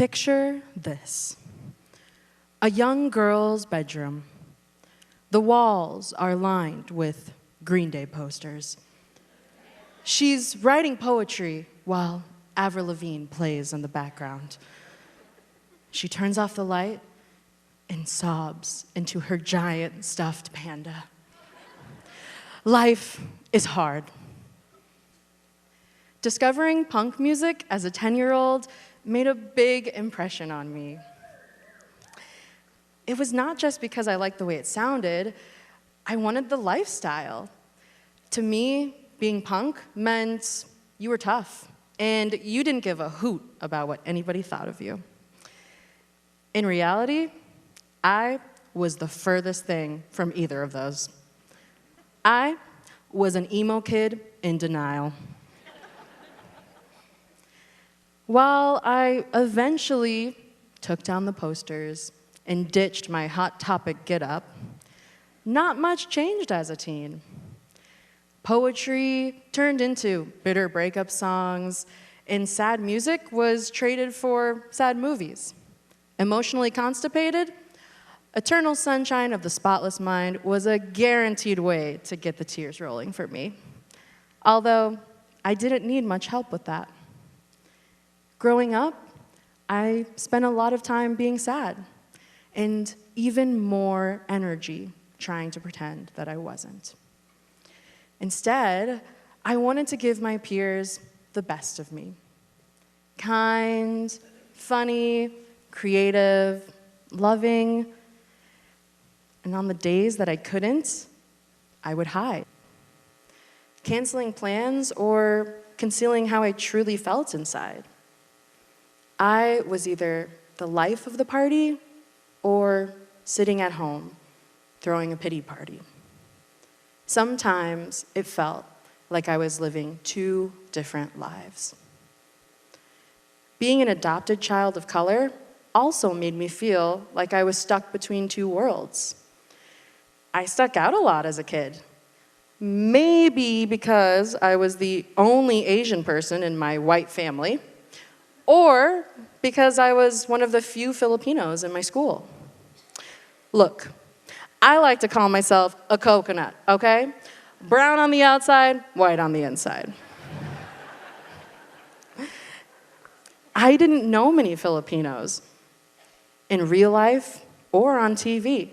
Picture this: a young girl's bedroom. The walls are lined with Green Day posters. She's writing poetry while Avril Lavigne plays in the background. She turns off the light and sobs into her giant stuffed panda. Life is hard. Discovering punk music as a 10-year-old made a big impression on me. It was not just because I liked the way it sounded. I wanted the lifestyle. To me, being punk meant you were tough, and you didn't give a hoot about what anybody thought of you. In reality, I was the furthest thing from either of those. I was an emo kid in denial. While I eventually took down the posters and ditched my Hot Topic get-up, not much changed as a teen. Poetry turned into bitter breakup songs, and sad music was traded for sad movies. Emotionally constipated, Eternal Sunshine of the Spotless Mind was a guaranteed way to get the tears rolling for me, although I didn't need much help with that. Growing up, I spent a lot of time being sad, and even more energy trying to pretend that I wasn't. Instead, I wanted to give my peers the best of me. Kind, funny, creative, loving. And on the days that I couldn't, I would hide. Canceling plans or concealing how I truly felt inside. I was either the life of the party or sitting at home, throwing a pity party. Sometimes it felt like I was living two different lives. Being an adopted child of color also made me feel like I was stuck between two worlds. I stuck out a lot as a kid. Maybe because I was the only Asian person in my white family, or because I was one of the few Filipinos in my school. Look, I like to call myself a coconut, okay? Brown on the outside, white on the inside. I didn't know many Filipinos in real life or on TV.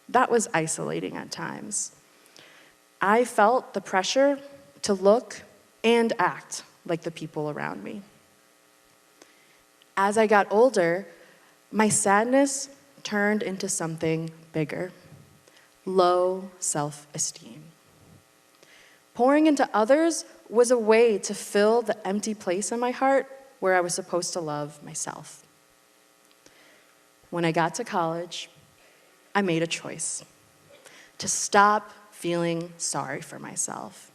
That was isolating at times. I felt the pressure to look and act like the people around me. As I got older, my sadness turned into something bigger: low self-esteem. Pouring into others was a way to fill the empty place in my heart where I was supposed to love myself. When I got to college, I made a choice to stop feeling sorry for myself.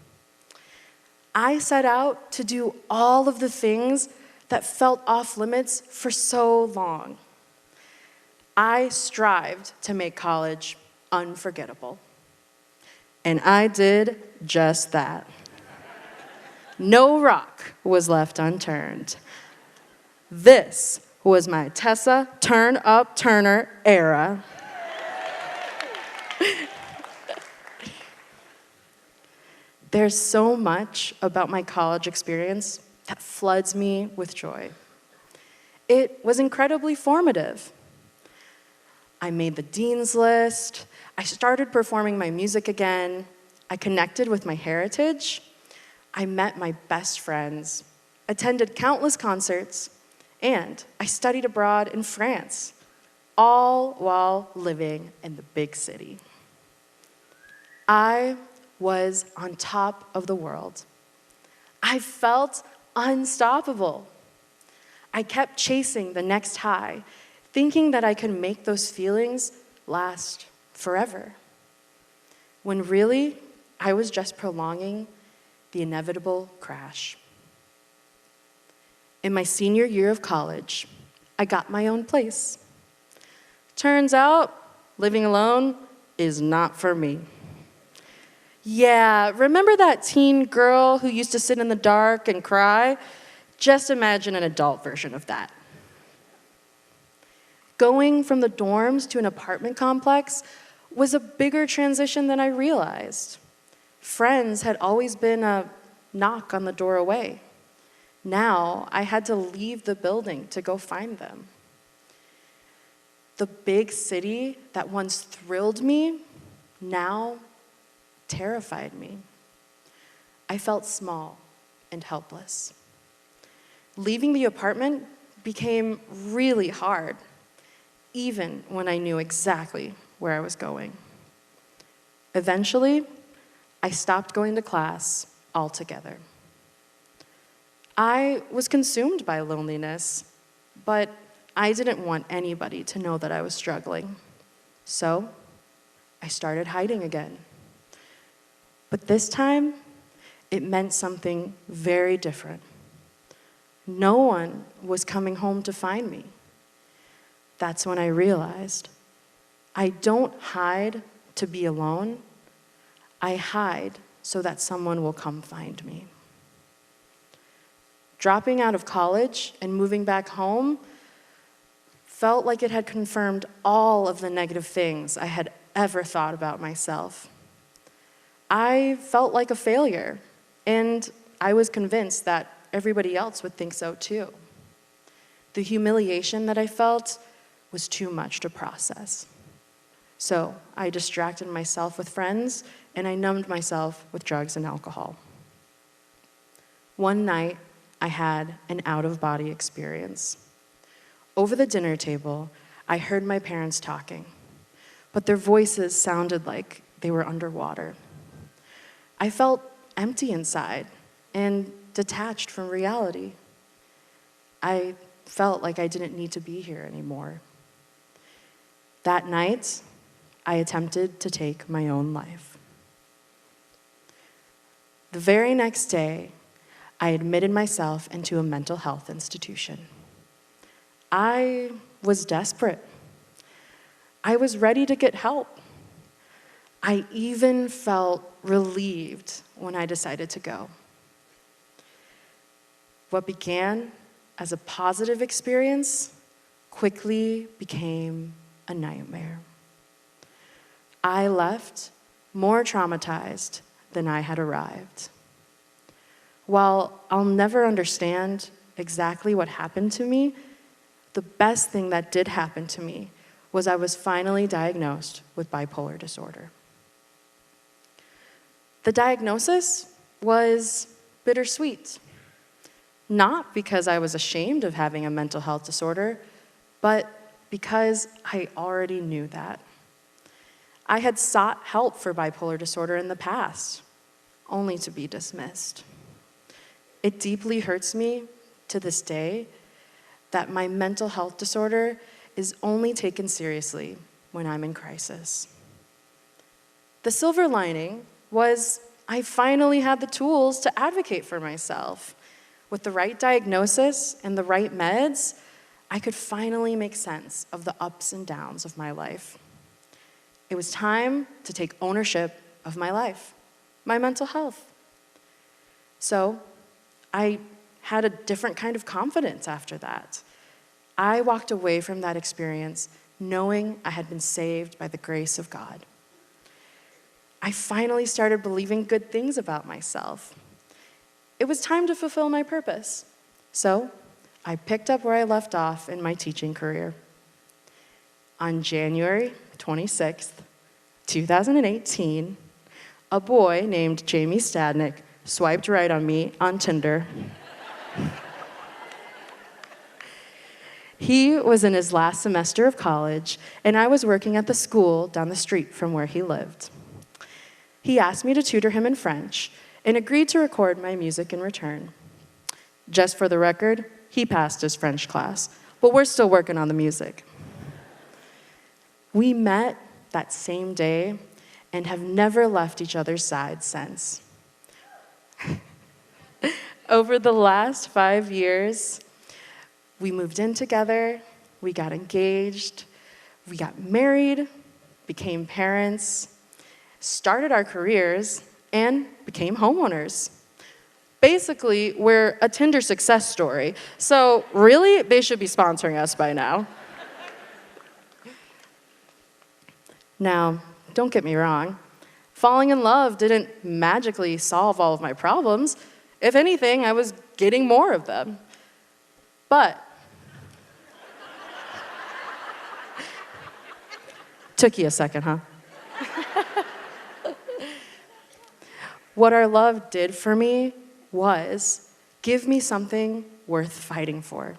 I set out to do all of the things that felt off limits for so long. I strived to make college unforgettable. And I did just that. No rock was left unturned. This was my Tessa Turner era. There's so much about my college experience that floods me with joy. It was incredibly formative. I made the dean's list. I started performing my music again. I connected with my heritage. I met my best friends, attended countless concerts, and I studied abroad in France, all while living in the big city. I was on top of the world. I felt unstoppable. I kept chasing the next high, thinking that I could make those feelings last forever, when really I was just prolonging the inevitable crash. In my senior year of college, I got my own place. Turns out, living alone is not for me. Yeah, remember that teen girl who used to sit in the dark and cry? Just imagine an adult version of that. Going from the dorms to an apartment complex was a bigger transition than I realized. Friends had always been a knock on the door away. Now I had to leave the building to go find them. The big city that once thrilled me now terrified me. I felt small and helpless. Leaving the apartment became really hard, even when I knew exactly where I was going. Eventually, I stopped going to class altogether. I was consumed by loneliness, but I didn't want anybody to know that I was struggling. So I started hiding again. But this time, it meant something very different. No one was coming home to find me. That's when I realized I don't hide to be alone. I hide so that someone will come find me. Dropping out of college and moving back home felt like it had confirmed all of the negative things I had ever thought about myself. I felt like a failure, and I was convinced that everybody else would think so too. The humiliation that I felt was too much to process. So I distracted myself with friends, and I numbed myself with drugs and alcohol. One night, I had an out-of-body experience. Over the dinner table, I heard my parents talking, but their voices sounded like they were underwater. I felt empty inside and detached from reality. I felt like I didn't need to be here anymore. That night, I attempted to take my own life. The very next day, I admitted myself into a mental health institution. I was desperate. I was ready to get help. I even felt relieved when I decided to go. What began as a positive experience quickly became a nightmare. I left more traumatized than I had arrived. While I'll never understand exactly what happened to me, the best thing that did happen to me was I was finally diagnosed with bipolar disorder. The diagnosis was bittersweet. Not because I was ashamed of having a mental health disorder, but because I already knew that. I had sought help for bipolar disorder in the past, only to be dismissed. It deeply hurts me to this day that my mental health disorder is only taken seriously when I'm in crisis. The silver lining was I finally had the tools to advocate for myself. With the right diagnosis and the right meds, I could finally make sense of the ups and downs of my life. It was time to take ownership of my life, my mental health. So I had a different kind of confidence after that. I walked away from that experience knowing I had been saved by the grace of God. I finally started believing good things about myself. It was time to fulfill my purpose. So I picked up where I left off in my teaching career. On January 26th, 2018, a boy named Jamie Stadnik swiped right on me on Tinder. He was in his last semester of college, and I was working at the school down the street from where he lived. He asked me to tutor him in French and agreed to record my music in return. Just for the record, he passed his French class, but we're still working on the music. We met that same day and have never left each other's sides since. Over the last 5 years, we moved in together, we got engaged, we got married, became parents, started our careers, and became homeowners. Basically, we're a Tinder success story, so really, they should be sponsoring us by now. Now, don't get me wrong. Falling in love didn't magically solve all of my problems. If anything, I was getting more of them. But took you a second, huh? What our love did for me was give me something worth fighting for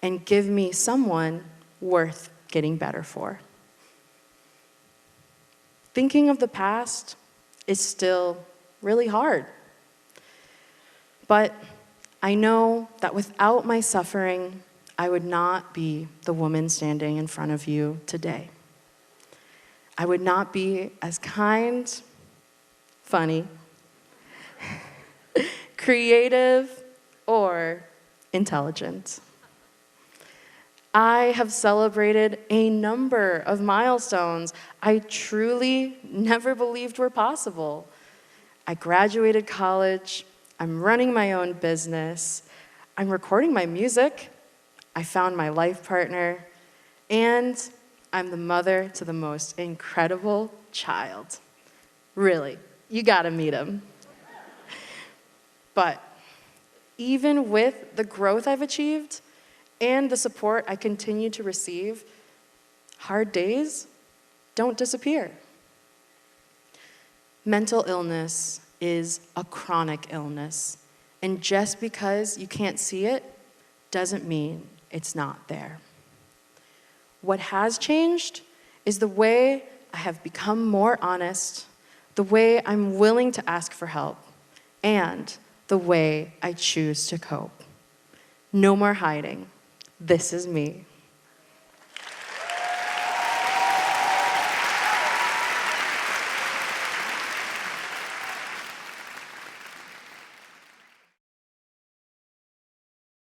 and give me someone worth getting better for. Thinking of the past is still really hard. But I know that without my suffering, I would not be the woman standing in front of you today. I would not be as kind, funny, creative, or intelligent. I have celebrated a number of milestones I truly never believed were possible. I graduated college, I'm running my own business, I'm recording my music, I found my life partner, and I'm the mother to the most incredible child. Really, you gotta meet him. But even with the growth I've achieved and the support I continue to receive, hard days don't disappear. Mental illness is a chronic illness, and just because you can't see it doesn't mean it's not there. What has changed is the way I have become more honest, the way I'm willing to ask for help, and the way I choose to cope. No more hiding. This is me.